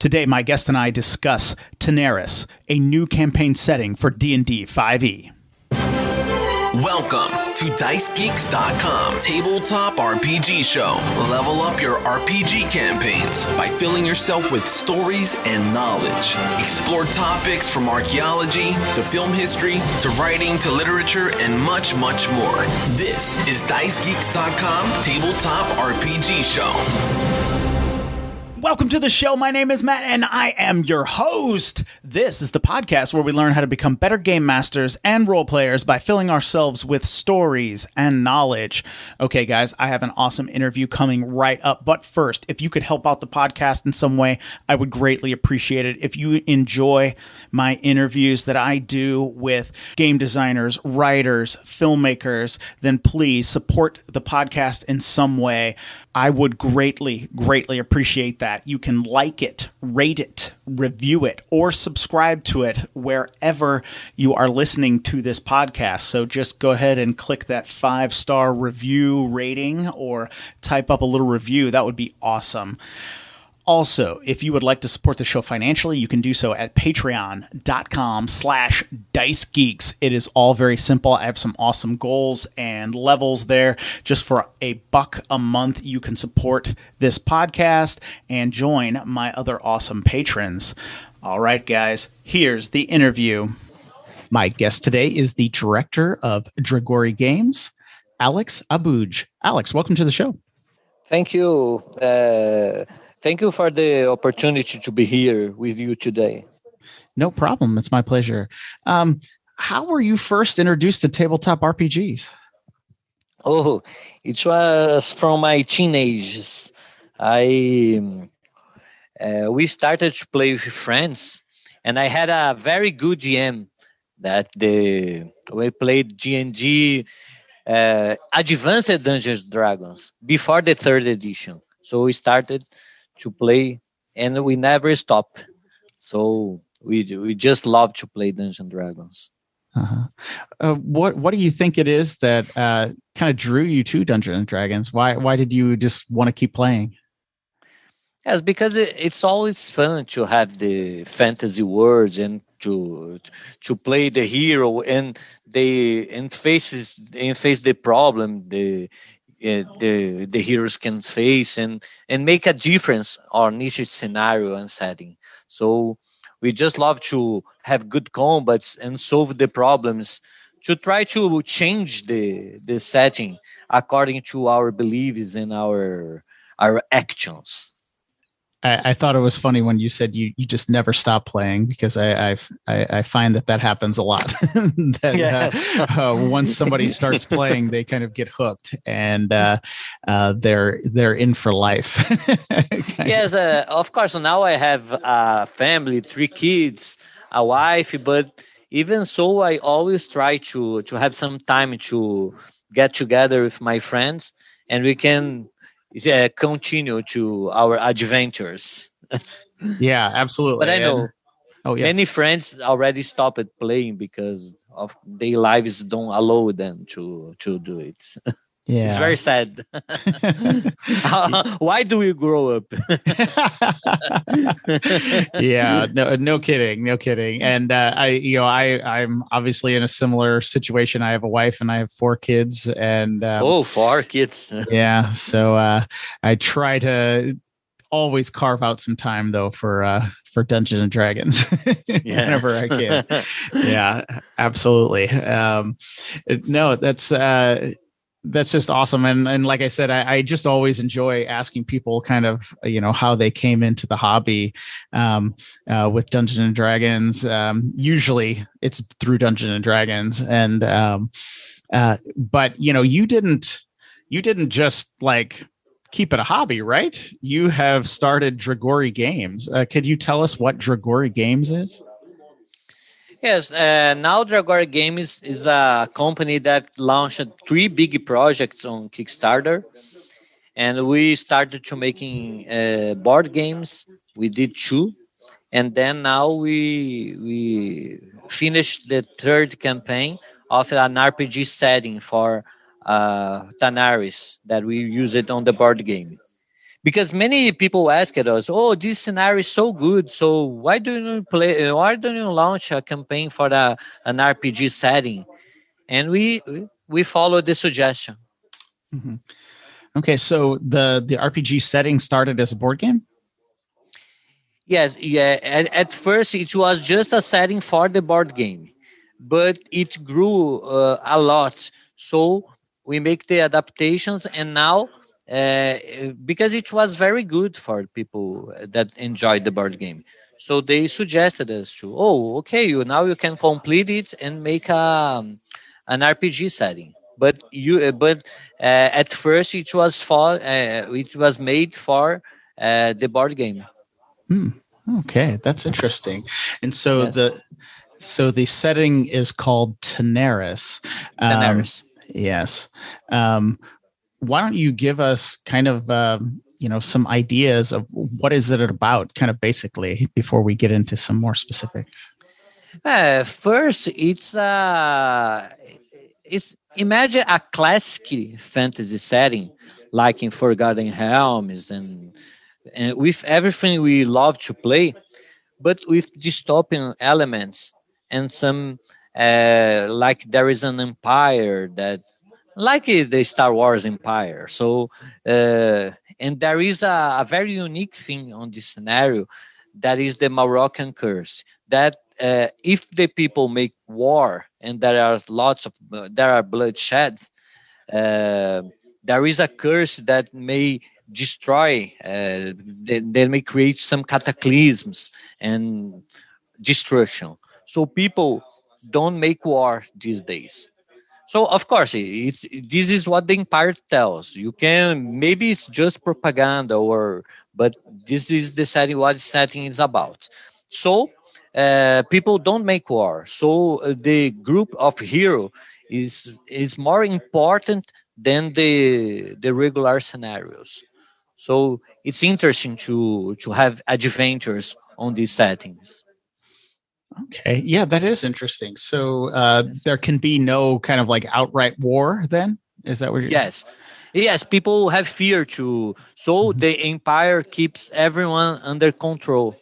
Today, my guest and I discuss Tanares, a new campaign setting for D&D 5e. Welcome to DiceGeeks.com Tabletop RPG Show. Level up your RPG campaigns by filling yourself with stories and knowledge. Explore topics from archaeology to film history to writing to literature and much, much more. This is DiceGeeks.com Tabletop RPG Show. Welcome to the show. My name is Matt, and I am your host. This is the podcast where we learn how to become better game masters and role players by filling ourselves with stories and knowledge. Okay, guys, I have an awesome interview coming right up. But first, if you could help out the podcast in some way, I would greatly appreciate it. If you enjoy my interviews that I do with game designers, writers, filmmakers, then please support the podcast in some way. I would greatly, greatly appreciate that. You can like it, rate it, review it, or subscribe to it wherever you are listening to this podcast. So just go ahead and click that 5-star review rating or type up a little review. That would be awesome. Also, if you would like to support the show financially, you can do so at patreon.com/dicegeeks. It is all very simple. I have some awesome goals and levels there. Just for $1 a month, you can support this podcast and join my other awesome patrons. All right, guys, here's the interview. My guest today is the director of Dragori Games, Alex Aboud. Alex, welcome to the show. Thank you. Thank you for the opportunity to be here with you today. No problem. It's my pleasure. How were you first introduced to tabletop RPGs? Oh, it was from my teenagers. We started to play with friends, and I had a very good GM that we played D&D Advanced Dungeons & Dragons before the 3rd edition. So we started to play, and we never stop. So we just love to play Dungeons & Dragons. What do you think it is that kind of drew you to Dungeons & Dragons? Why did you just want to keep playing? Yes, because it's always fun to have the fantasy worlds and to play the hero and face the problem the heroes can face and make a difference on each scenario and setting. So we just love to have good combats and solve the problems, to try to change the setting according to our beliefs and our actions. I thought it was funny when you said you just never stop playing, because I find that happens a lot. Once somebody starts playing, they kind of get hooked, and they're in for life. Yes, of course. Now I have a family, 3 kids, a wife, but even so, I always try to have some time to get together with my friends, and we can continue to our adventures. Yeah, absolutely. But I know yes. Many friends already stopped playing because of their lives don't allow them to do it. Yeah, it's very sad. Why do we grow up? Yeah, no kidding. And I'm obviously in a similar situation. I have a wife and I have 4 kids, and 4 kids. Yeah, so I try to always carve out some time though for Dungeons and Dragons whenever I can. Yeah, absolutely. No, that's just awesome. And like I said, I just always enjoy asking people kind of, how they came into the hobby with Dungeons and Dragons. Usually it's through Dungeons and Dragons. And but you didn't just like keep it a hobby, right? You have started Dragori Games. Could you tell us what Dragori Games is? Yes, now Dragori Games is a company that launched 3 big projects on Kickstarter, and we started to making board games. We did 2, and then now we finished the 3rd campaign of an RPG setting for Tanares that we use it on the board game. because many people ask us, "Oh, this scenario is so good. So why do you play? Why don't you launch a campaign for an RPG setting?" And we follow the suggestion. Mhm. Okay, so the RPG setting started as a board game. Yes, yeah. At first, it was just a setting for the board game, but it grew a lot. So we make the adaptations, and now because it was very good for people that enjoyed the board game, so they suggested us to, oh, okay, you can complete it and make an RPG setting. But at first it was made for the board game. Hmm. Okay, that's interesting. And so Yes. the setting is called Tanares. Tanares. Yes. Why don't you give us kind of some ideas of what is it about, kind of basically, before we get into some more specifics? First, it's imagine a classic fantasy setting like in Forgotten Realms and with everything we love to play, but with dystopian elements and some like there is an empire that like the Star Wars empire. So and there is a very unique thing on this scenario that is the Moroccan curse. That if the people make war and there are bloodshed, uh, there is a curse that may destroy. They may create some cataclysms and destruction. So people don't make war these days. So of course, it's this is what the empire tells. You can maybe it's just propaganda but this is the setting what the setting is about. So people don't make war. So the group of hero is more important than the regular scenarios. So it's interesting to have adventures on these settings. Okay, yeah, that is interesting. So Yes. there can be no kind of like outright war. Then is that what you're? Yes. Yes, people have fear too. So Mhm. the empire keeps everyone under control.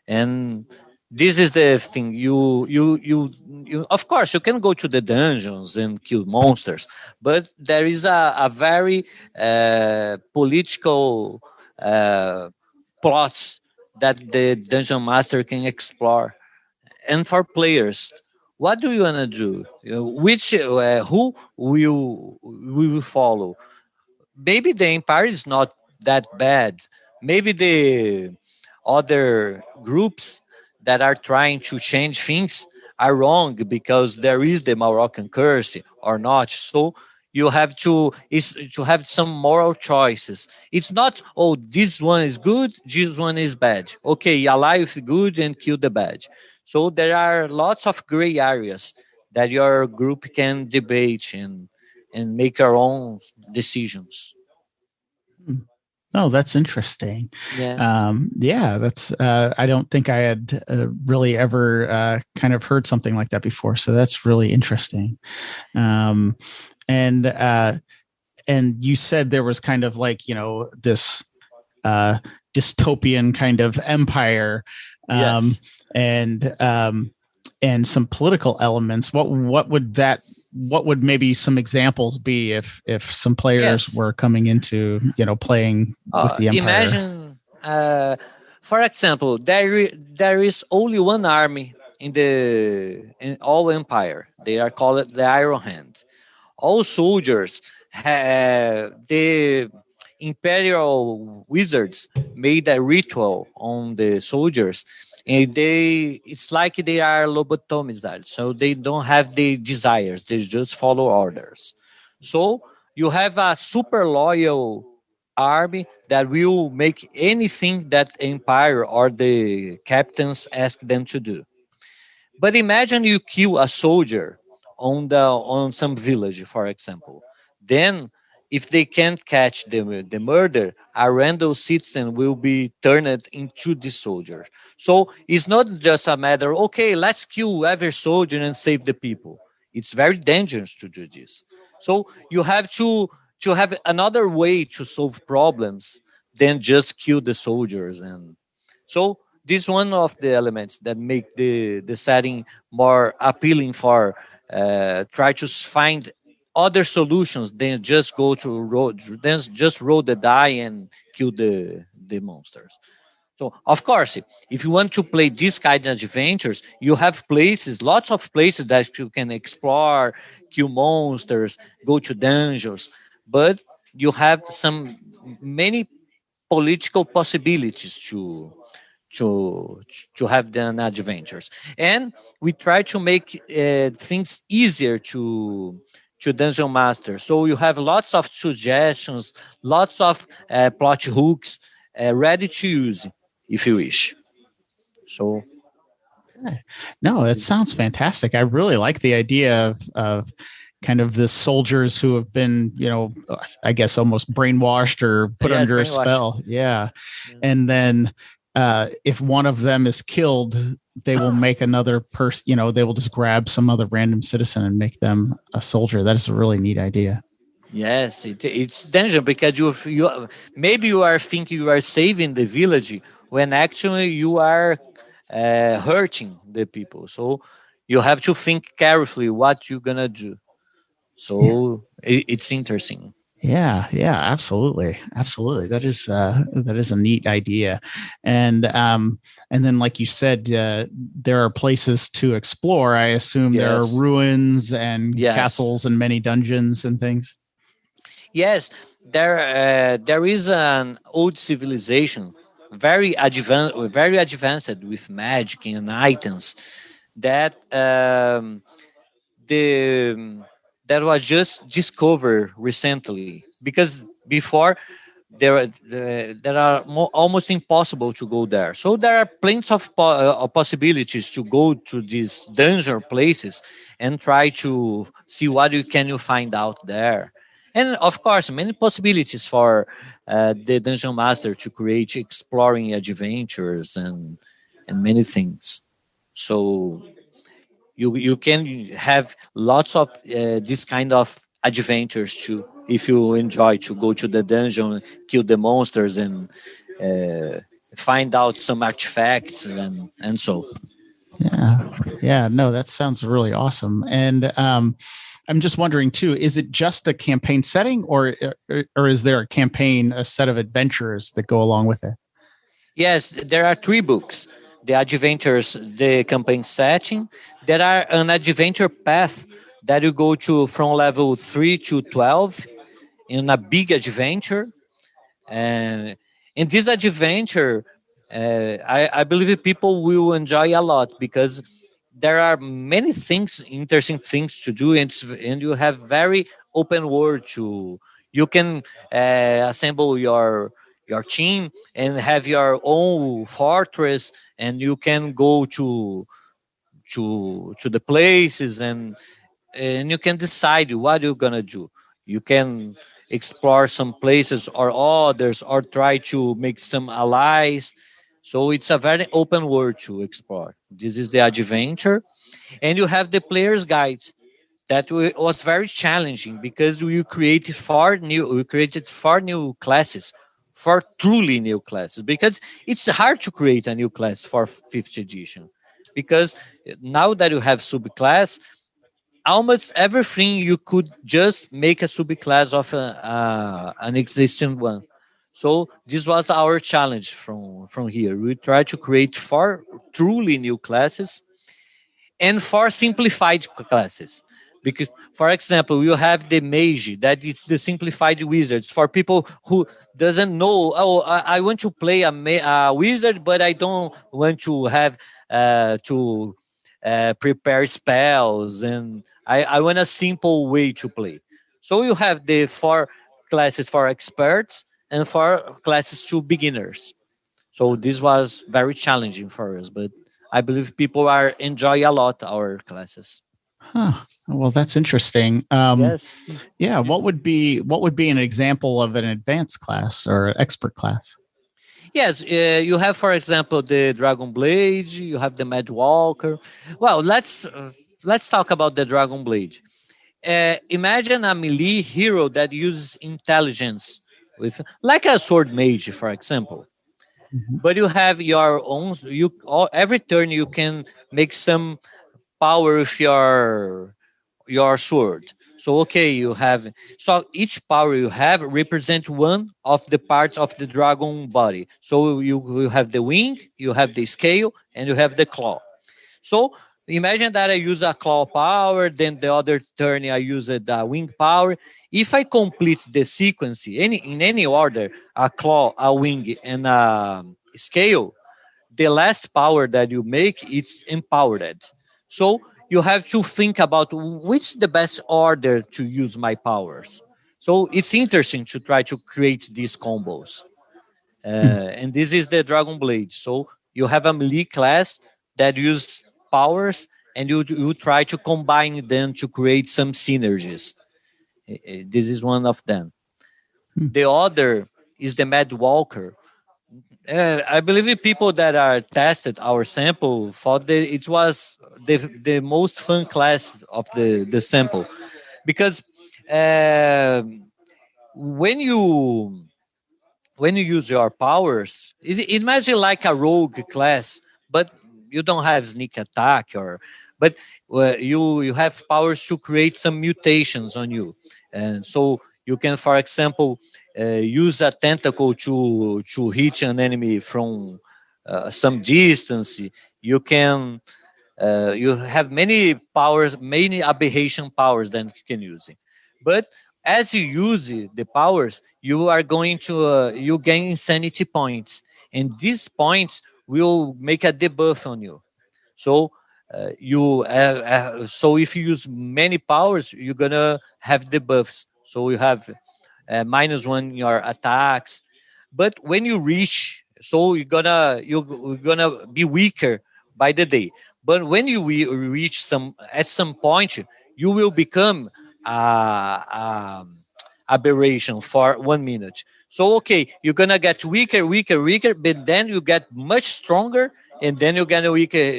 And this is the thing. You of course you can go to the dungeons and kill monsters, but there is a very political plots that the dungeon master can explore. And for players, what do you want to do? Which who will follow? Maybe the empire is not that bad. Maybe the other groups that are trying to change things are wrong because there is the Moroccan curse or not. So you have to is to have some moral choices. It's not, oh, this one is good, this one is bad. Okay, ally with good and kill the bad. So there are lots of gray areas that your group can debate and make your own decisions. Oh, that's interesting. Yes. Yeah, that's. I don't think I had really ever kind of heard something like that before. So that's really interesting. Um, and and you said there was kind of like this uh, dystopian kind of empire, um, Yes. and and some political elements. What would maybe some examples be if some players Yes. were coming into playing with the empire? Imagine, for example, there is only one army in all empire. They are called the Iron Hand. All soldiers, the imperial wizards made a ritual on the soldiers, and it's like they are lobotomized, so they don't have the desires, they just follow orders. So you have a super loyal army that will make anything that empire or the captains ask them to do. But imagine you kill a soldier on some village, for example. Then, if they can't catch the murder, a random citizen will be turned into the soldier. So it's not just a matter, okay, let's kill every soldier and save the people. It's very dangerous to do this. So you have to have another way to solve problems than just kill the soldiers. And so this is one of the elements that make the setting more appealing for try to find other solutions than just go to roll, then just roll the die and kill the monsters. So, of course, if you want to play this kind of adventures, you have places, lots of places that you can explore, kill monsters, go to dungeons, but you have some many political possibilities to to have the adventures, and we try to make things easier to dungeon master. So you have lots of suggestions, lots of plot hooks ready to use if you wish. So No, it sounds fantastic. I really like the idea of kind of the soldiers who have been, I guess almost brainwashed or put under a spell. Yeah. And then if one of them is killed, they will make another person, they will just grab some other random citizen and make them a soldier. That is a really neat idea. Yes, it's dangerous because you maybe you are thinking you are saving the village when actually you are hurting the people. So you have to think carefully what you're gonna do. So it's interesting. Yeah, absolutely. That is a neat idea, and then like you said, there are places to explore. I assume there are ruins and castles and many dungeons and things. Yes, there is an old civilization, very advanced with magic and items that the that was just discovered recently, because before there are almost impossible to go there. So there are plenty of possibilities to go to these dungeon places and try to see what you find out there. And of course, many possibilities for the dungeon master to create exploring adventures and many things. So you can have lots of this kind of adventures too, if you enjoy to go to the dungeon, kill the monsters, and find out some artifacts and so. Yeah. No, that sounds really awesome. And I'm just wondering too, is it just a campaign setting, or is there a set of adventures that go along with it? Yes, there are 3 books: the adventures, the campaign setting. There are an adventure path that you go to from level 3 to 12 in a big adventure. And in this adventure, I believe people will enjoy a lot, because there are many things, interesting things to do, and you have very open world to. You can assemble your team and have your own fortress, and you can go to the places, and you can decide what you're gonna do. You can explore some places or others, or try to make some allies. So it's a very open world to explore. This is the adventure. And you have the player's guide that was very challenging, because we created 4 new classes, 4 truly new classes, because it's hard to create a new class for 5th edition, because now that you have subclass, almost everything you could just make a subclass of an existing one. So this was our challenge from here. We try to create 4 truly new classes and 4 simplified classes. Because, for example, you have the mage, that is the simplified wizards for people who doesn't know. Oh, I want to play a wizard, but I don't want to have to prepare spells, and I want a simple way to play. So you have the 4 classes for experts and 4 classes to beginners. So this was very challenging for us, but I believe people are enjoy a lot our classes. Huh. Well, that's interesting. Yes. Yeah. What would be an example of an advanced class or expert class? Yes, you have, for example, the Dragon Blade. You have the Mad Walker. Well, let's talk about the Dragon Blade. Imagine a melee hero that uses intelligence with like a sword mage, for example. But you have your own. Every turn you can make some power with your sword. So okay, you have so each power you have represent one of the parts of the dragon body. So you have the wing, you have the scale, and you have the claw. So imagine that I use a claw power, then the other turn I use a wing power. If I complete the sequence in any order, a claw, a wing, and a scale, the last power that you make it's empowered. So you have to think about which the best order to use my powers. So it's interesting to try to create these combos. And this is the Dragon Blade. So you have a melee class that use powers, and you try to combine them to create some synergies. This is one of them. The other is the Mad Walker. I believe the people that are tested our sample thought that it was the most fun class of the sample, because when you use your powers, imagine like a rogue class, but you don't have sneak attack but you have powers to create some mutations on you, and so you can, for example, use a tentacle to hit an enemy from some distance. You can you have many powers, many aberration powers that you can use it. But as you use the powers, you are going to you gain insanity points, and these points will make a debuff on you. So so if you use many powers, you're gonna have debuffs. So you have -1 in your attacks. But when you reach, so you're gonna be weaker by the day. But when you reach at some point, you will become aberration for 1 minute. So okay, you're gonna get weaker, but then you get much stronger, and then you're gonna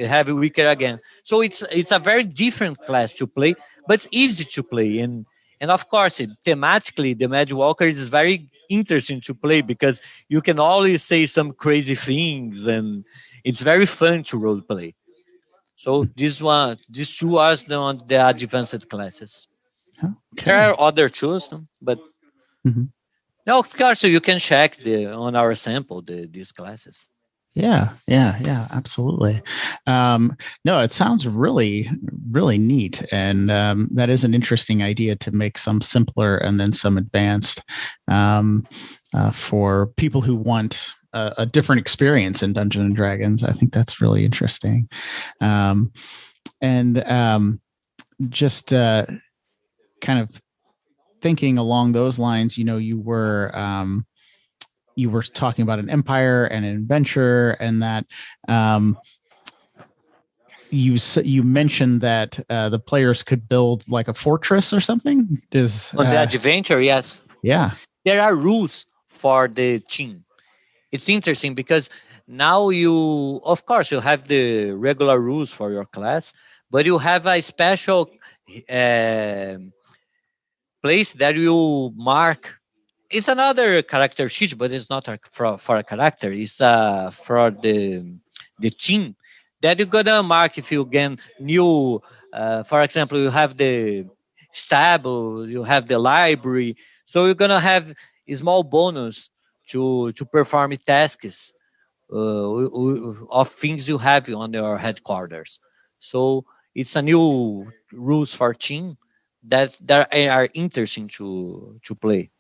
have weaker again. So it's a very different class to play, but it's easy to play. And of course, thematically, the Mad Walker is very interesting to play because you can always say some crazy things, and it's very fun to role play. So these two are the advanced classes. Okay. There are other tools, but no, of course, so you can check on our sample these classes. Yeah, absolutely. No, it sounds really, really neat, and that is an interesting idea to make some simpler and then some advanced for people who want a different experience in Dungeons and Dragons. I think that's really interesting, and just kind of thinking along those lines. You were talking about an empire and an adventure, and that you mentioned that the players could build like a fortress or something. On the adventure, yes. Yeah. There are rules for the team. It's interesting because now of course, you have the regular rules for your class, but you have a special place that you mark. It's another character sheet, but it's not for a character. It's for the team that you're gonna mark if you get new. For example, you have the stable, you have the library, so you're gonna have a small bonus to perform tasks of things you have on your headquarters. So it's a new rules for team that are interesting to play.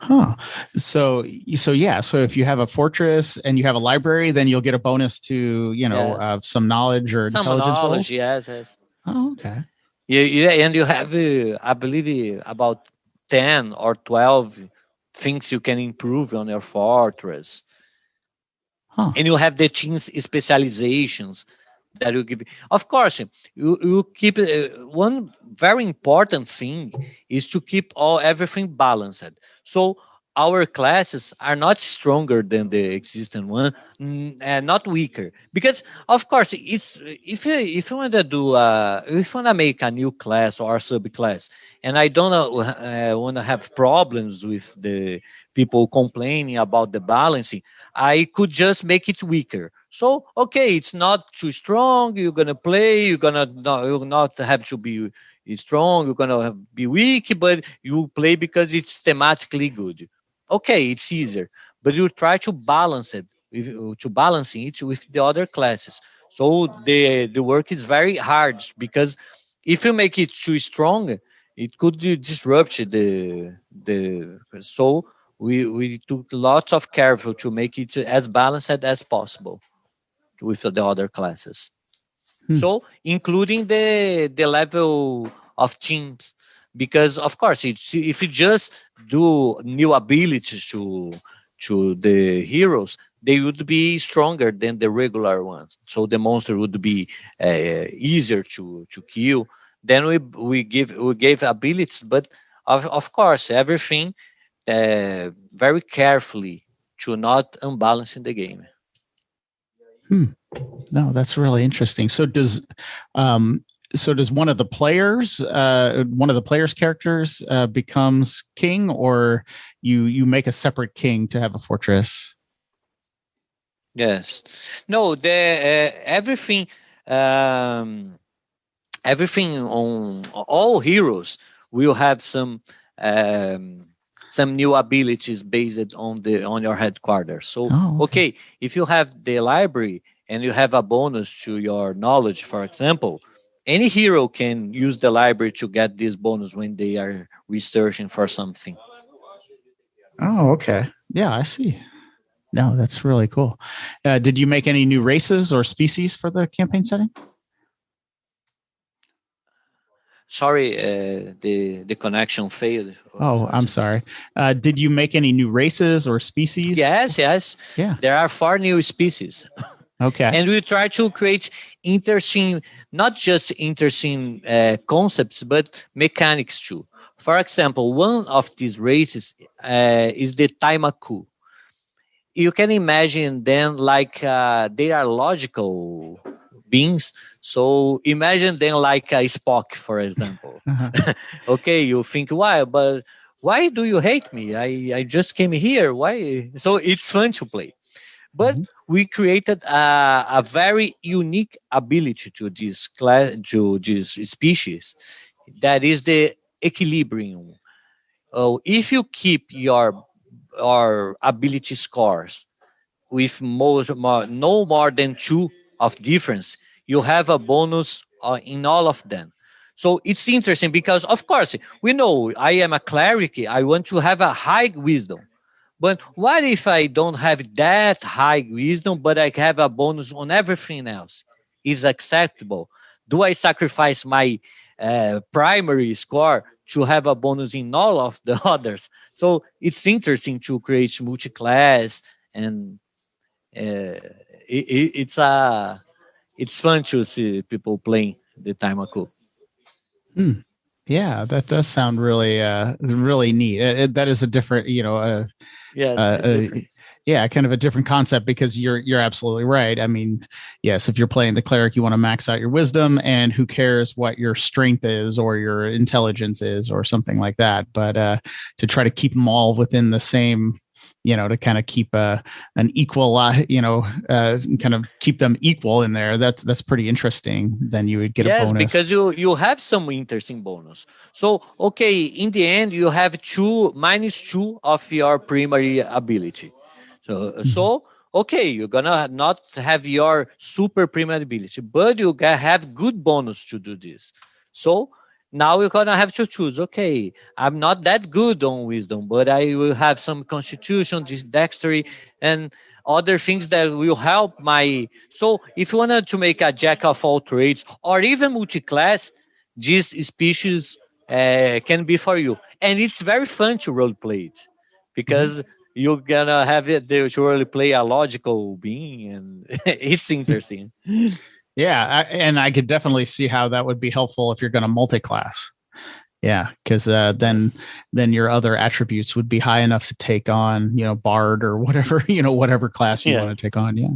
Huh. So yeah. So if you have a fortress and you have a library, then you'll get a bonus to some knowledge or some intelligence knowledge. rolls? Yes. Oh, okay. Yeah, and you have, I believe, about 10 or 12 things you can improve on your fortress. Huh. And you have the team's specializations that you give. Of course, you keep one very important thing is to keep everything balanced. So our classes are not stronger than the existing one, and not weaker. Because of course, it's if you want to do if you want to make a new class or subclass, and I don't want to have problems with the people complaining about the balancing, I could just make it weaker. So okay, it's not too strong. You're gonna play. You'll not have to be strong. You're gonna be weak, but you play because it's thematically good. Okay, it's easier, but you try to balance it to balancing it with the other classes. So the work is very hard because if you make it too strong, it could disrupt the. So we took lots of careful to make it as balanced as possible with the other classes. So including the level of teams, because of course if you just do new abilities to the heroes, they would be stronger than the regular ones. So the monster would be easier to kill. Then we gave abilities, but of course everything very carefully to not unbalance in the game. No, that's really interesting. So does one of the players' characters becomes king, or you make a separate king to have a fortress? Yes. No, the everything on all heroes will have some new abilities based on your headquarters. So okay, if you have the library and you have a bonus to your knowledge, for example, any hero can use the library to get this bonus when they are researching for something. Oh, okay. Yeah, I see. No, that's really cool. Did you make any new races or species for the campaign setting? Sorry, the connection failed. Oh, I'm sorry. Did you make any new races or species? Yes. Yeah. There are 4 new species. Okay. And we try to create interesting, not just interesting concepts, but mechanics too. For example, one of these races is the Taimaku. You can imagine them like they are logical beings. So imagine them like a Spock, for example. Okay, you think, why do you hate me? I just came here. Why? So it's fun to play. But we created a very unique ability to this class, to this species, that is the equilibrium. If you keep your ability scores with no more than 2 of difference, you have a bonus in all of them. So it's interesting because, of course, we know I am a cleric. I want to have a high wisdom. But what if I don't have that high wisdom, but I have a bonus on everything else? Is acceptable? Do I sacrifice my primary score to have a bonus in all of the others? So it's interesting to create multi-class, and it's fun to see people playing the Taimaku. Yeah, that does sound really really neat. That is a different, kind of a different concept, because you're absolutely right. I mean, yes, if you're playing the cleric, you want to max out your wisdom, and who cares what your strength is or your intelligence is or something like that. But to try to keep them all within the same, to kind of keep an equal, kind of keep them equal in there. That's pretty interesting. Then you would get a bonus. Yes, because you have some interesting bonus. So, okay, in the end, you have -2 of your primary ability. So okay, you're gonna not have your super primary ability, but you have good bonus to do this. So now you're gonna have to choose. Okay, I'm not that good on wisdom, but I will have some constitution, dexterity, and other things that will help my. So if you wanted to make a jack of all trades or even multi-class, this species can be for you, and it's very fun to role play it because you're gonna have it to really play a logical being, and it's interesting. Yeah, and I could definitely see how that would be helpful if you're going to multi-class. Yeah, because then your other attributes would be high enough to take on, Bard or whatever, whatever class you want to take on. Yeah.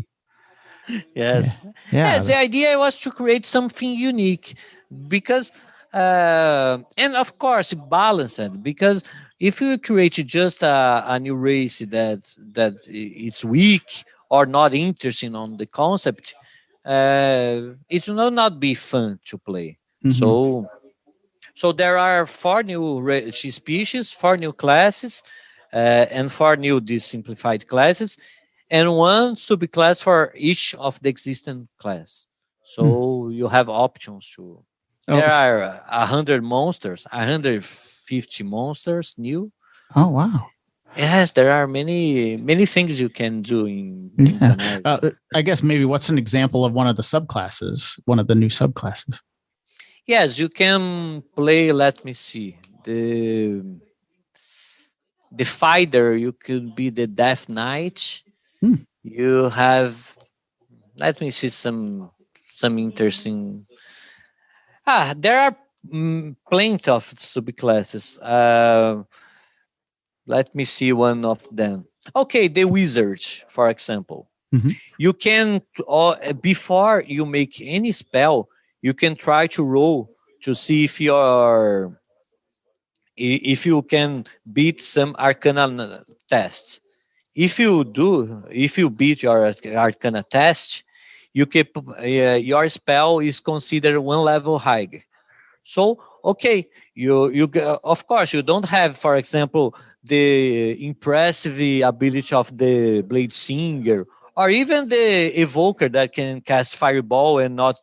Yes. Yeah. The idea was to create something unique because, and of course, balance it. Because if you create just a new race that it's weak or not interesting on the concept, it will not be fun to play. Mm-hmm. So there are 4 new species, 4 new classes, and 4 new simplified classes, and 1 subclass for each of the existing class. So you have options to. There are 100 monsters, 150 monsters new. Oh wow! Yes, there are many things you can do in Tanares. I guess maybe what's an example of one of the subclasses, one of the new subclasses? Yes, you can play. Let me see the fighter. You could be the Death Knight. You have. Let me see some interesting. There are plenty of subclasses. Let me see one of them. Okay, the wizard, for example. Mm-hmm. You can before you make any spell, you can try to roll to see if you can beat some arcana tests. If you beat your arcana test, you keep your spell is considered 1 level higher. So okay, you of course you don't have, for example, the impressive ability of the Blade Singer or even the Evoker that can cast Fireball and not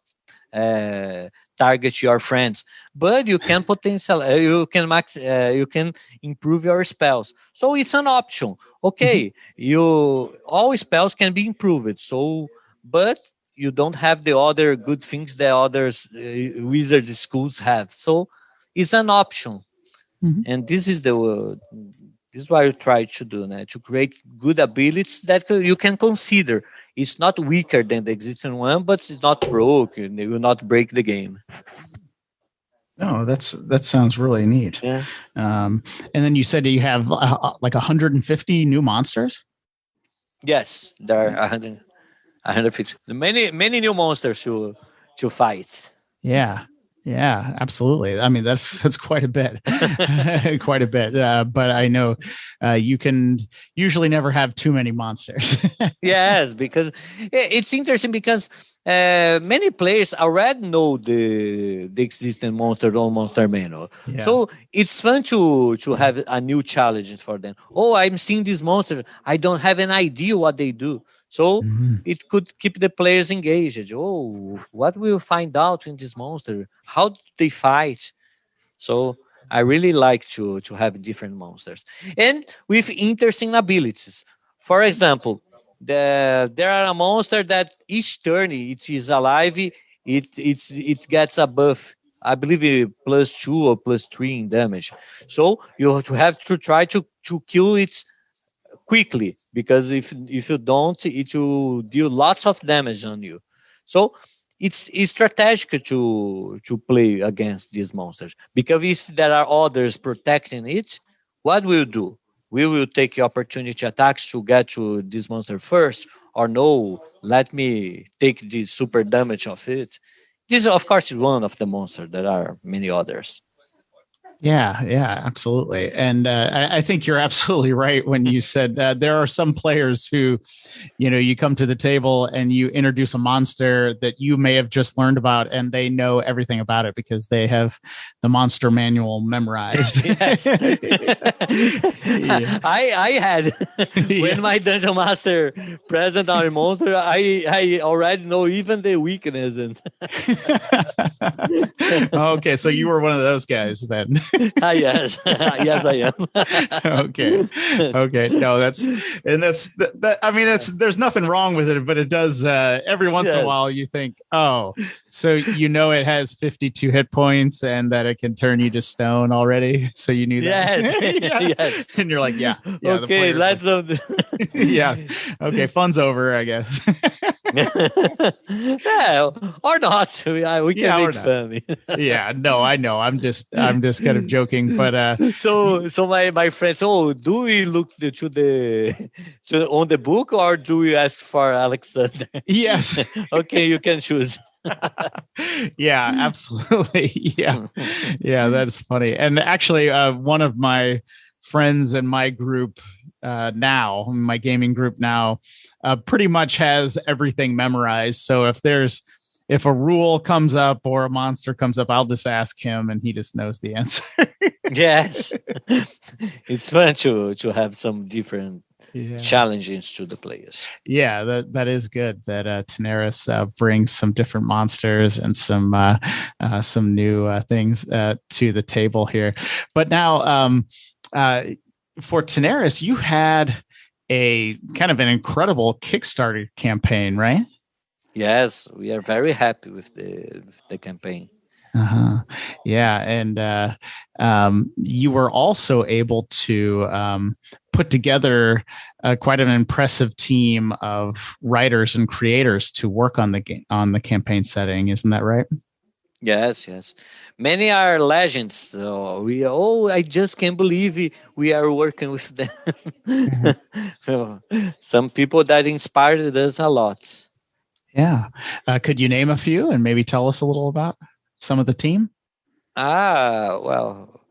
target your friends, but you can you can improve your spells. So it's an option. Okay, all spells can be improved. So, but you don't have the other good things that others wizard schools have. So it's an option, and this is what you try to do now, to create good abilities that you can consider. It's not weaker than the existing one, but it's not broke. It will not break the game. No, that sounds really neat. Yeah. And then you said you have like 150 new monsters? Yes, there are 150. Many new monsters to fight. Yeah. Yeah, absolutely. I mean, that's quite a bit, quite a bit. But I know you can usually never have too many monsters. Yes, because it's interesting because many players already know the existing monster or monster manual. Yeah. So it's fun to have a new challenge for them. Oh, I'm seeing this monster. I don't have an idea what they do. So it could keep the players engaged. Oh, what will find out in this monster? How do they fight? So I really like to have different monsters and with interesting abilities. For example, there are a monster that each turn it is alive. It gets a buff. I believe +2 or +3 in damage. So you have to try to kill it quickly, because if you don't, it will deal lots of damage on you. So it's strategic to play against these monsters, because if there are others protecting it, what we'll do, we will take the opportunity attacks to get to this monster first, or no, let me take the super damage of it. This of course is one of the monsters. There are many others. Yeah, absolutely. And I think you're absolutely right when you said there are some players who, you come to the table and you introduce a monster that you may have just learned about, and they know everything about it because they have the monster manual memorized. Yes. Yeah. I had when my dungeon master present our monster, I already know even the weakness. And okay, so you were one of those guys then. Yes, yes, I am. Okay. No, that's. I mean, there's nothing wrong with it, but it does. Every once in a while, you think, oh, so it has 52 hit points and that it can turn you to stone already. So you knew that. Yes, yes. And you're like, yeah. Okay, let's. Yeah. Okay, fun's over, I guess. Yeah, or not. We can make fun. Yeah, no, I know. I'm just kind of joking, but So my friends, do we look on the book, or do we ask for Alexander? yes. Okay, you can choose. Yeah, absolutely. Yeah, that's funny. And actually, one of my friends in my group now, my gaming group now, pretty much has everything memorized. So if a rule comes up or a monster comes up, I'll just ask him, and he just knows the answer. Yes, it's fun to have some different challenges to the players. Yeah, that is good. That Tanares brings some different monsters and some new things to the table here. But now, for Tanares, you had a kind of an incredible Kickstarter campaign, right? Yes, we are very happy with the campaign. Yeah, and you were also able to put together quite an impressive team of writers and creators to work on the campaign setting. Isn't that right? Yes. Many are legends. So I just can't believe we are working with them. Some people that inspired us a lot. Yeah. Could you name a few and maybe tell us a little about some of the team? Well,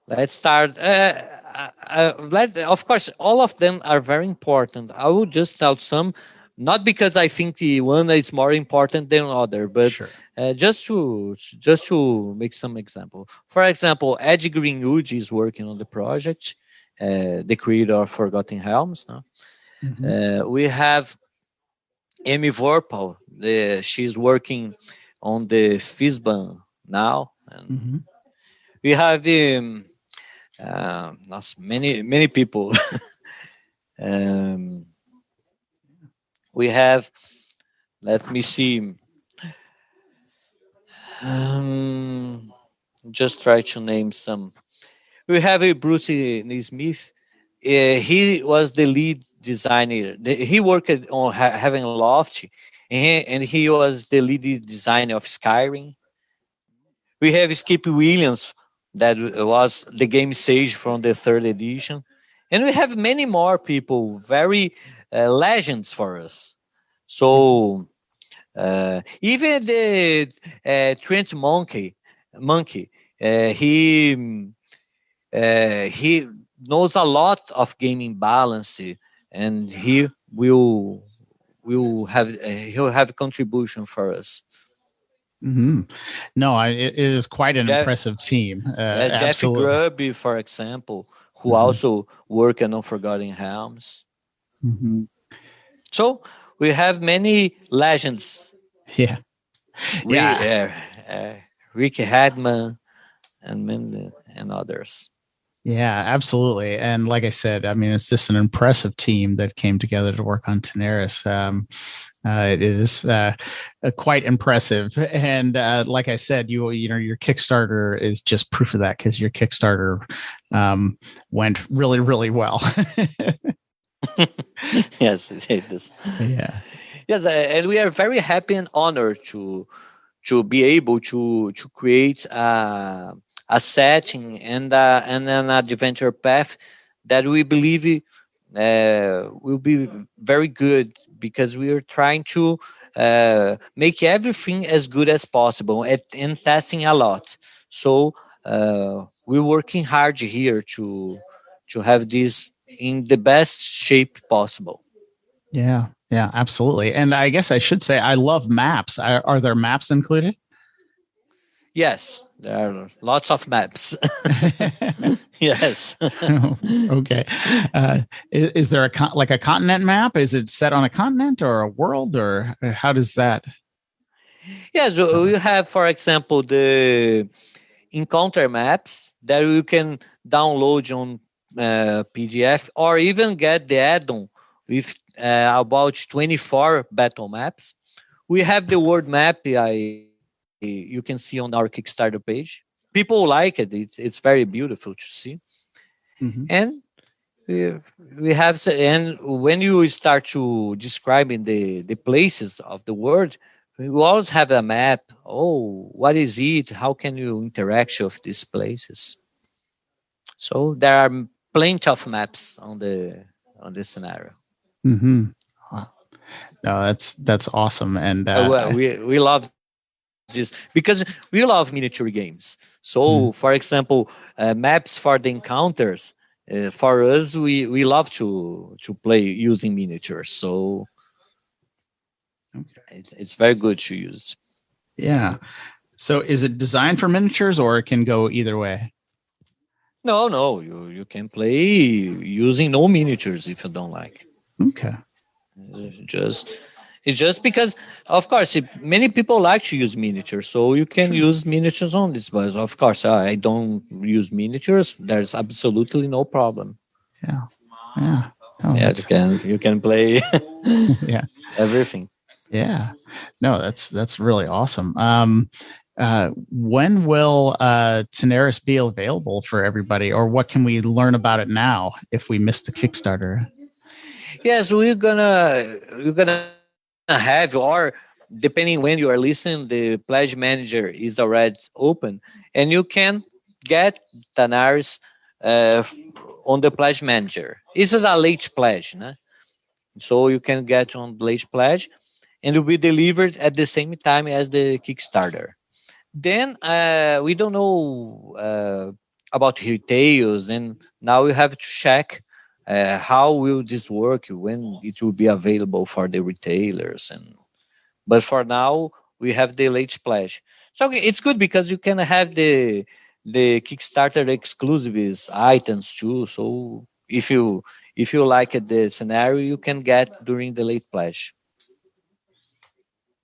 let's start. Of course, all of them are very important. I will just tell some, not because I think the one is more important than other, but sure. just to make some example. For example, Eddie Greenwood is working on the project, the creator of Forgotten Realms. No? Mm-hmm. We have Amy Vorpal. She's working on the FISBAN now. And we have many people. We have, let me see. Just try to name some. We have a Bruce Nesmith. He was the lead designer. He worked on Heaven Loft, and he was the lead designer of Skyrim. We have Skip Williams, that was the game sage from the 3rd edition. And we have many more people, very legends for us. So even the Trent Monkey, he knows a lot of gaming balance, and he'll have a contribution for us. Mm-hmm. No, it is quite an impressive team. Jeff Grubby, for example, who also worked on Forgotten Realms. So we have many legends. Yeah. Ricky Hadman and others. Yeah, absolutely. And like I said, I mean, it's just an impressive team that came together to work on Tanares. It is quite impressive. And like I said, you know, your Kickstarter is just proof of that, because your Kickstarter went really, really well. Yes, it is. Yeah. Yes, and we are very happy and honored to be able to create a setting and an adventure path that we believe will be very good, because we are trying to make everything as good as possible and testing a lot. So we're working hard here to have this in the best shape possible. Yeah, absolutely. And I guess I should say I love maps. Are there maps included? Yes, there are lots of maps. Yes. Okay. Is there a continent map? Is it set on a continent or a world, or how does that? Yes, we have, for example, the encounter maps that you can download on PDF, or even get the add-on with about 24 battle maps. We have the world map you can see on our Kickstarter page. People like it. It's very beautiful to see. And we have, and when you start to describing the places of the world, we always have a map. Oh, what is it? How can you interact with these places? So there are plenty of maps on the scenario. Mm-hmm. Wow. No, that's awesome, and Well, we love this because we love miniature games. So, for example, maps for the encounters. For us, we love to play using miniatures. So it's very good to use. Yeah. So is it designed for miniatures, or it can go either way? No, you can play using no miniatures if you don't like. Okay. It's just because, of course, many people like to use miniatures, so you can use miniatures on this. But of course, I don't use miniatures. There's absolutely no problem. Yeah. Yeah. Oh, Yeah, you can play yeah. everything. Yeah. No, that's really awesome. When will Tanares be available for everybody, or what can we learn about it now if we missed the Kickstarter? Yes, we're gonna have, or depending when you are listening, the pledge manager is already open, and you can get Tanares on the pledge manager. It's a late pledge, no? So you can get on late pledge, and it will be delivered at the same time as the Kickstarter. Then we don't know about retails, and now we have to check how will this work when it will be available for the retailers. But for now, we have the late pledge. So it's good because you can have the Kickstarter exclusives items too. So if you like the scenario, you can get during the late pledge.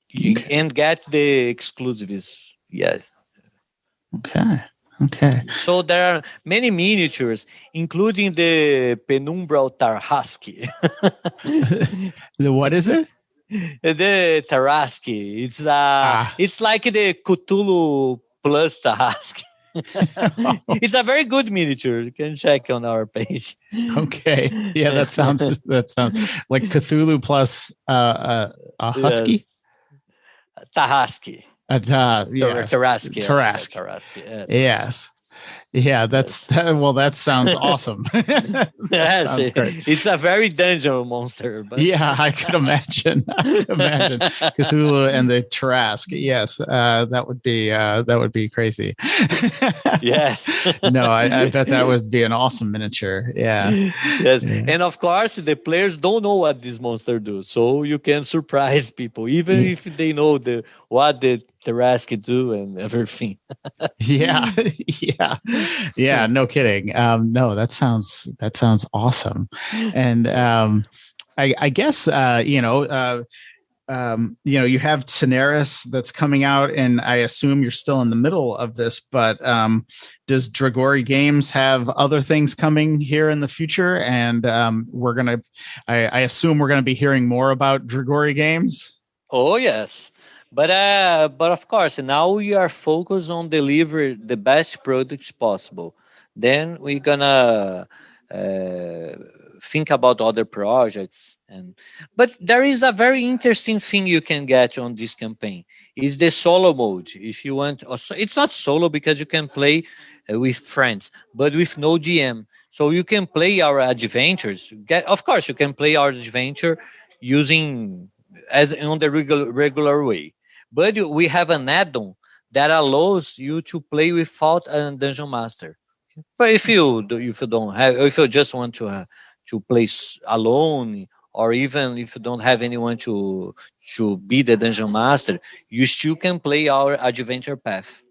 You can get the exclusives. Yeah. Okay. So there are many miniatures, including the Penumbral Tarhaski. The what is it? The Tarhaski. It's like the Cthulhu plus Tarhaski. It's a very good miniature. You can check on our page. Okay. Yeah, that sounds like Cthulhu plus a husky. Tarhaski. Tarhaski. Yes. Yeah, that sounds awesome. Yes, sounds great. It's a very dangerous monster. But yeah, I could imagine. Cthulhu and the Tarrasque. Yes, that would be crazy. Yes. No, I bet that would be an awesome miniature. Yeah. Yes, yeah. And of course, the players don't know what this monster do, so you can surprise people, even if they know what the Tarrasque do and everything. Yeah. No kidding. No, that sounds awesome. And I guess you have Tanares that's coming out, and I assume you're still in the middle of this. But does Dragori Games have other things coming here in the future? And I assume we're gonna be hearing more about Dragori Games. Oh yes. But of course, now we are focused on deliver the best products possible. Then we're gonna think about other projects. But there is a very interesting thing you can get on this campaign. Is the solo mode. If you want, it's not solo because you can play with friends, but with no GM. So you can play our adventures. Of course, you can play our adventure using as on the regular way. But we have an add-on that allows you to play without a dungeon master. But if you just want to play alone, or even if you don't have anyone to be the dungeon master, you still can play our adventure path.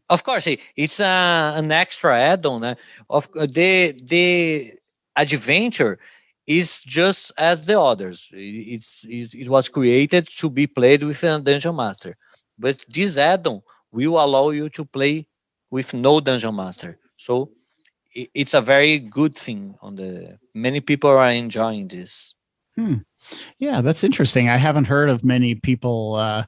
Of course, it's an extra add-on. Of the adventure is just as the others. It was created to be played with a dungeon master, but this add-on will allow you to play with no dungeon master. So it's a very good thing. Many people are enjoying this. Yeah, that's interesting. I haven't heard of many people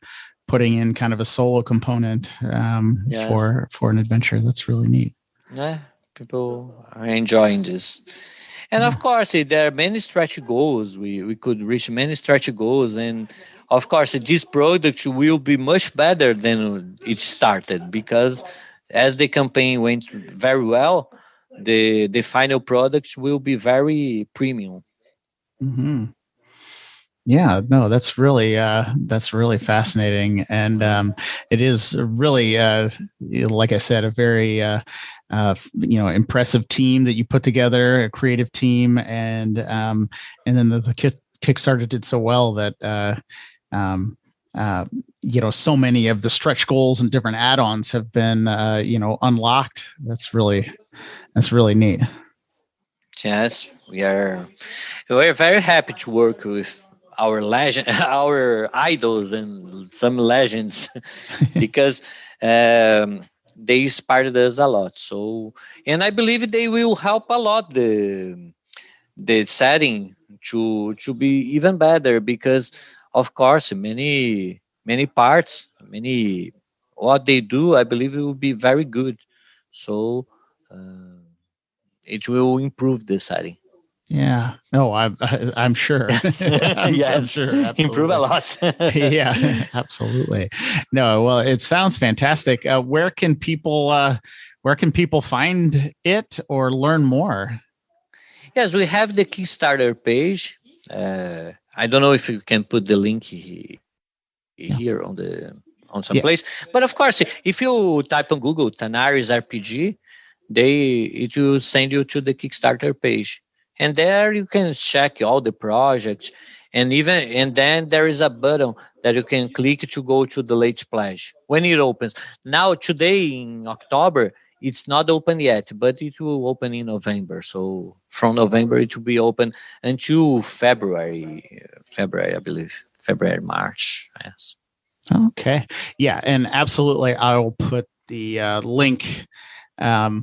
putting in kind of a solo component for an adventure. That's really neat. Yeah, people are enjoying this. And of course, there are many stretch goals. We could reach many stretch goals. And of course, this product will be much better than it started, because as the campaign went very well, the final product will be very premium. Mm-hmm. Yeah, no, that's really fascinating, and it is really, like I said, a very impressive team that you put together, a creative team, and then the Kickstarter did so well that so many of the stretch goals and different add-ons have been unlocked. That's really neat. Yes, we're very happy to work with our our idols and some legends because they inspired us a lot. So, and I believe they will help a lot the setting to be even better because, of course, many parts, what they do, I believe it will be very good. So. It will improve the setting. Yeah. No, I'm sure. Yes, I'm sure. Absolutely. Improve a lot. Yeah, absolutely. No, well, it sounds fantastic. Where can people find it or learn more? Yes, we have the Kickstarter page. I don't know if you can put the link here on some place, but of course, if you type on Google Tanares RPG, it will send you to the Kickstarter page, and there you can check all the projects, and then there is a button that you can click to go to the late pledge when it opens. Now today in October, it's not open yet, but it will open in November. So from November it will be open until February, I believe, March. Yes. Okay. Yeah, and absolutely, I will put the link to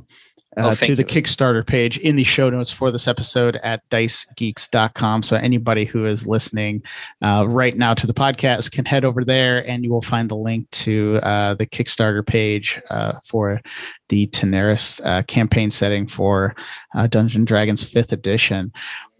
the Kickstarter page in the show notes for this episode at dicegeeks.com. So anybody who is listening right now to the podcast can head over there and you will find the link to the Kickstarter page for the Tanares campaign setting for Dungeons & Dragons 5th edition.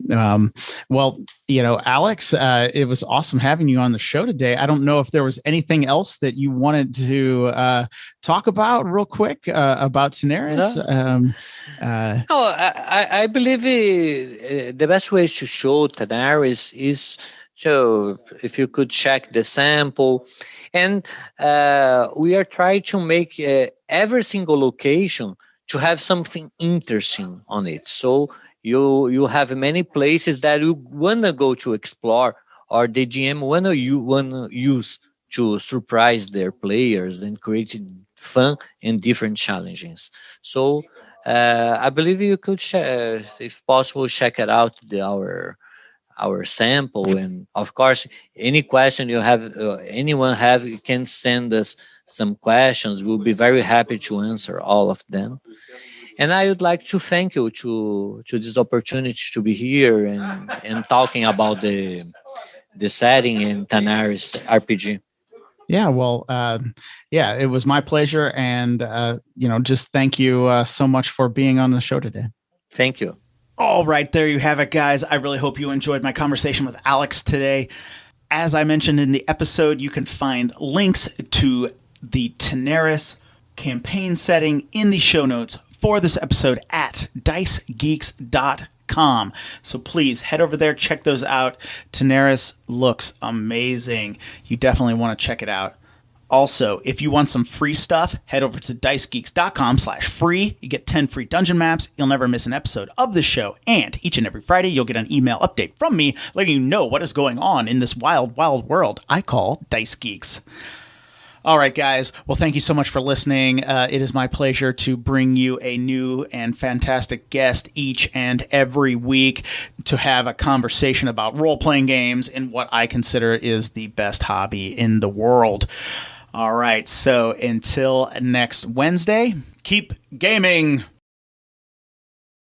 Well, Alex, it was awesome having you on the show today. I don't know if there was anything else that you wanted to talk about real quick about Tanares. No, I believe the best way to show Tanares is so if you could check the sample, and we are trying to make every single location to have something interesting on it. So you have many places that you want to go to explore, or the GM want to use to surprise their players and create fun and different challenges. So I believe you could, if possible, check it out, our sample, and of course, any question you have, anyone have, you can send us some questions. We'll be very happy to answer all of them. And I would like to thank you to this opportunity to be here and talking about the setting in Tanares RPG. Yeah, well, it was my pleasure, and just thank you so much for being on the show today. Thank you. All right, there you have it, guys. I really hope you enjoyed my conversation with Alex today. As I mentioned in the episode, you can find links to the Tanares campaign setting in the show notes for this episode at dicegeeks.com. So please head over there, check those out. Tanares looks amazing. You definitely want to check it out. Also, if you want some free stuff, head over to dicegeeks.com/free. You get 10 free dungeon maps. You'll never miss an episode of the show. And each and every Friday, you'll get an email update from me letting you know what is going on in this wild, wild world I call Dice Geeks. All right, guys. Well, thank you so much for listening. It is my pleasure to bring you a new and fantastic guest each and every week to have a conversation about role-playing games in what I consider is the best hobby in the world. All right, so until next Wednesday, keep gaming.